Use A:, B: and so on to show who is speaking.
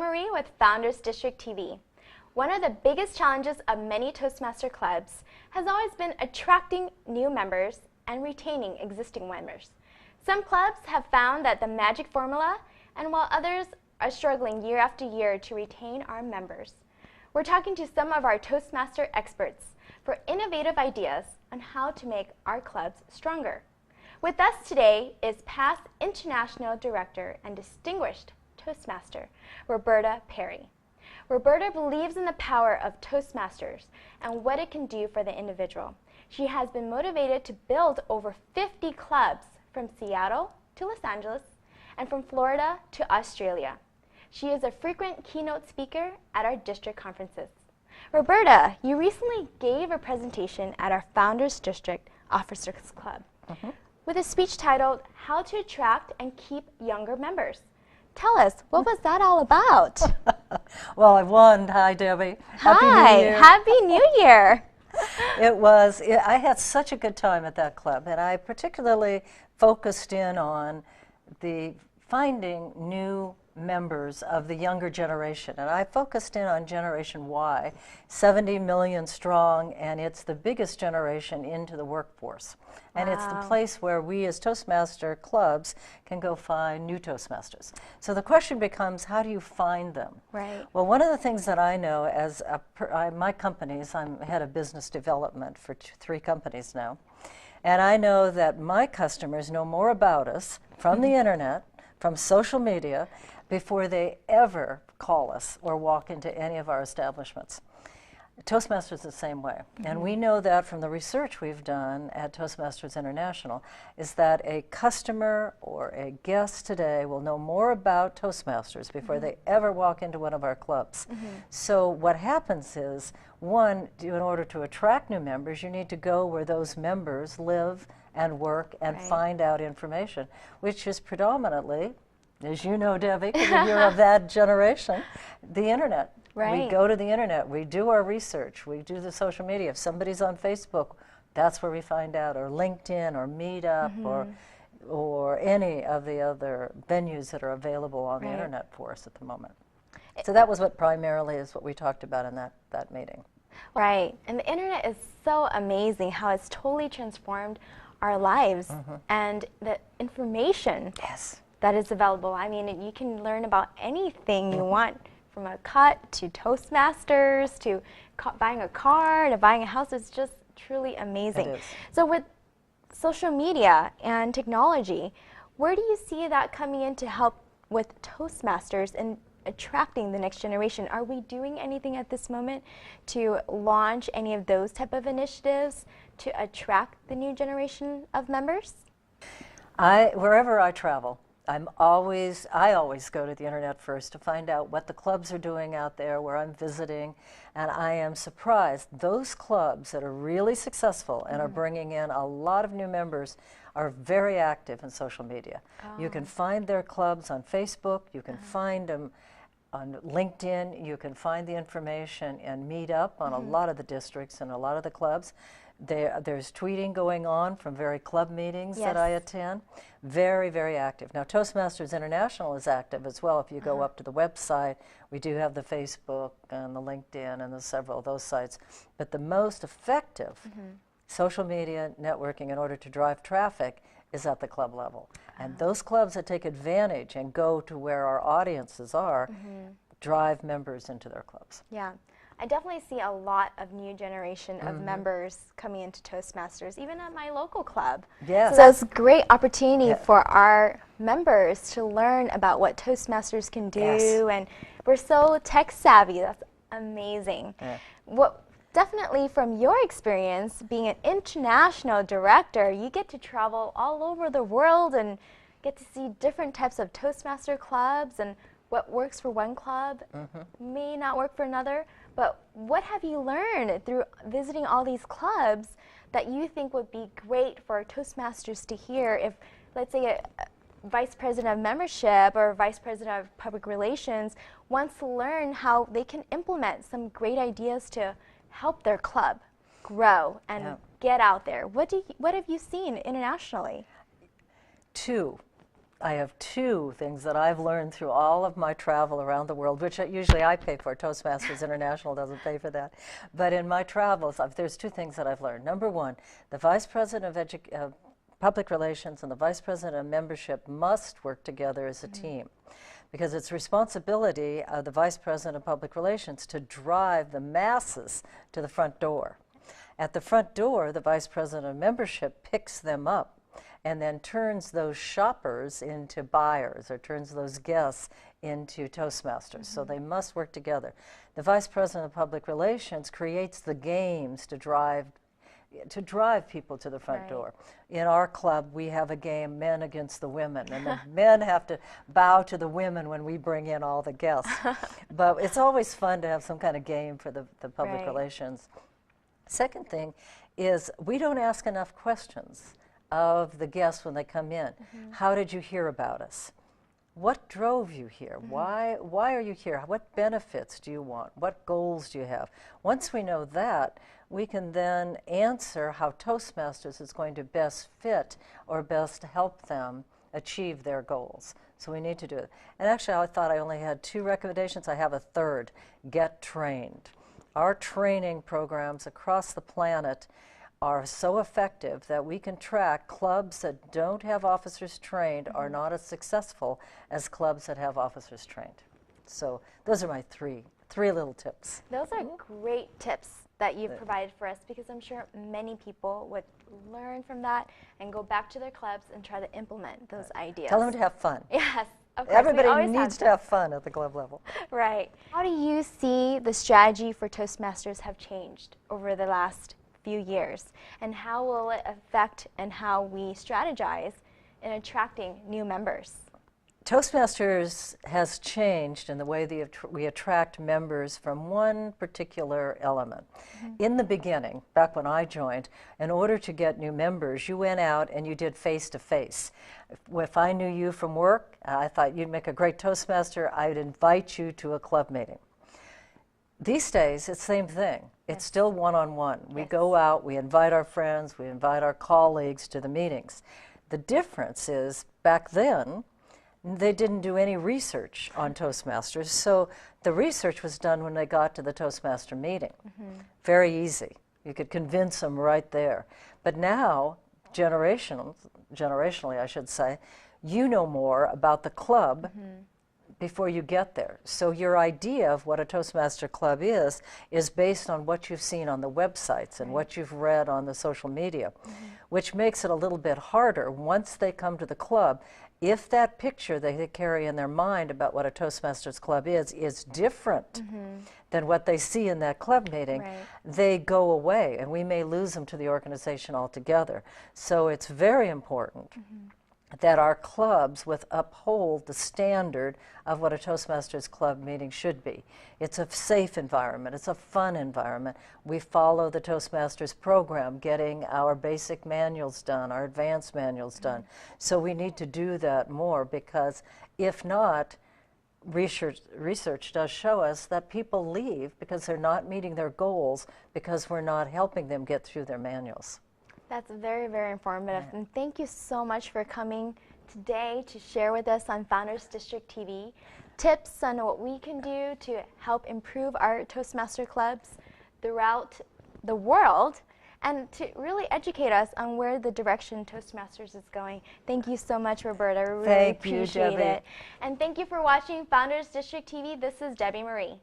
A: Marie with Founders District TV. One of the biggest challenges of many Toastmaster clubs has always been attracting new members and retaining existing members. Some clubs have found that the magic formula, and while others are struggling year after year to retain our members. We're talking to some of our Toastmaster experts for innovative ideas on how to make our clubs stronger. With us today is past International Director and Distinguished Toastmaster, Roberta Perry. Roberta believes in the power of Toastmasters and what it can do for the individual. She has been motivated to build over 50 clubs from Seattle to Los Angeles and from Florida to Australia. She is a frequent keynote speaker at our district conferences. Roberta, you recently gave a presentation at our Founders District Officers Club with a speech titled, How to Attract and Keep Younger Members. Tell us, what was that all about?
B: Well, I won. Hi, Debbie.
A: Happy New Year. Happy New Year.
B: I had such a good time at that club, and I particularly focused in on the finding new members of the younger generation. And I focused in on Generation Y, 70 million strong, and it's the biggest generation into the workforce. And it's the place where we as Toastmaster clubs can go find new Toastmasters. So the question becomes, how do you find them?
A: Right.
B: Well, one of the things that I know as my companies, I'm head of business development for 3 companies now, and I know that my customers know more about us from the internet, from social media, before they ever call us or walk into any of our establishments. Toastmasters is the same way. And we know that from the research we've done at Toastmasters International, is that a customer or a guest today will know more about Toastmasters before they ever walk into one of our clubs. So what happens is, one, in order to attract new members, you need to go where those members live and work and find out information, which is predominantly, as you know, Debbie, because you're of that generation, the internet.
A: Right.
B: We go to the internet, we do our research, we do the social media. If somebody's on Facebook, that's where we find out, or LinkedIn, or Meetup, or any of the other venues that are available on the internet for us at the moment. So that was what primarily is what we talked about in that meeting.
A: Right, and the internet is so amazing how it's totally transformed our lives and the information that is available. I mean, you can learn about anything you want, from a cut to Toastmasters to buying a car to buying a house. It's just truly amazing.
B: It is.
A: So with social media and technology, where do you see that coming in to help with Toastmasters and attracting the next generation? Are we doing anything at this moment to launch any of those type of initiatives to attract the new generation of members?
B: Wherever I travel, I always go to the internet first to find out what the clubs are doing out there where I'm visiting, and I am surprised. Those clubs that are really successful and are bringing in a lot of new members are very active in social media. You can find their clubs on Facebook, you can find them on LinkedIn, you can find the information in Meetup on a lot of the districts and a lot of the clubs. There's tweeting going on from very club meetings that I attend. Very, very active. Now, Toastmasters International is active as well. If you go up to the website, we do have the Facebook and the LinkedIn and several of those sites. But the most effective social media networking in order to drive traffic is at the club level. And those clubs that take advantage and go to where our audiences are drive members into their clubs.
A: Yeah. I definitely see a lot of new generation of members coming into Toastmasters, even at my local club.
B: Yes.
A: So it's a great opportunity for our members to learn about what Toastmasters can do, and we're so tech savvy. That's amazing. Definitely from your experience being an international director, you get to travel all over the world and get to see different types of Toastmaster clubs, and what works for one club may not work for another. But what have you learned through visiting all these clubs that you think would be great for Toastmasters to hear if, let's say, a vice president of membership or vice president of public relations wants to learn how they can implement some great ideas to help their club grow and get out there? What have you seen internationally?
B: 2. I have two things that I've learned through all of my travel around the world, which usually I pay for. Toastmasters International doesn't pay for that. But in my travels, there's two things that I've learned. Number one, the Vice President of Public Relations and the Vice President of Membership must work together as a team, because it's responsibility of the Vice President of Public Relations to drive the masses to the front door. At the front door, the Vice President of Membership picks them up and then turns those shoppers into buyers, or turns those guests into Toastmasters. So they must work together. The Vice President of Public Relations creates the games to drive people to the front door. In our club, we have a game, men against the women, and the men have to bow to the women when we bring in all the guests. But it's always fun to have some kind of game for the public relations. Second thing is, we don't ask enough questions of the guests when they come in. How did you hear about us? What drove you here? Why are you here? What benefits do you want? What goals do you have? Once we know that, we can then answer how Toastmasters is going to best fit or best help them achieve their goals. So we need to do it. And actually, I thought I only had 2 recommendations. I have a third: get trained. Our training programs across the planet are so effective that we can track clubs that don't have officers trained are not as successful as clubs that have officers trained. So those are my three little tips.
A: Those are great tips that you've provided for us, because I'm sure many people would learn from that and go back to their clubs and try to implement those ideas.
B: Tell them to have fun.
A: Yes, of course.
B: Everybody needs to have fun at the club level.
A: Right. How do you see the strategy for Toastmasters have changed over the last few years, and how will it affect and how we strategize in attracting new members?
B: Toastmasters has changed in the way that we attract members from one particular element. In the beginning, back when I joined, in order to get new members, you went out and you did face-to-face. If I knew you from work, I thought you'd make a great Toastmaster, I would invite you to a club meeting. These days, it's the same thing. It's still one-on-one. We go out, we invite our friends, we invite our colleagues to the meetings. The difference is, back then, they didn't do any research on Toastmasters, so the research was done when they got to the Toastmaster meeting. Very easy. You could convince them right there. But now, generationally, I should say, you know more about the club before you get there. So your idea of what a Toastmaster club is based on what you've seen on the websites and what you've read on the social media, which makes it a little bit harder once they come to the club. If that picture they carry in their mind about what a Toastmasters club is different than what they see in that club meeting, they go away, and we may lose them to the organization altogether. So it's very important that our clubs uphold the standard of what a Toastmasters club meeting should be. It's a safe environment. It's a fun environment. We follow the Toastmasters program, getting our basic manuals done, our advanced manuals done. So we need to do that more, because if not, research does show us that people leave because they're not meeting their goals, because we're not helping them get through their manuals.
A: That's very, very informative. And thank you so much for coming today to share with us on Founders District TV tips on what we can do to help improve our Toastmaster clubs throughout the world, and to really educate us on where the direction Toastmasters is going. Thank you so much, Roberta. I really appreciate it. And thank you for watching Founders District TV. This is Debbie Marie.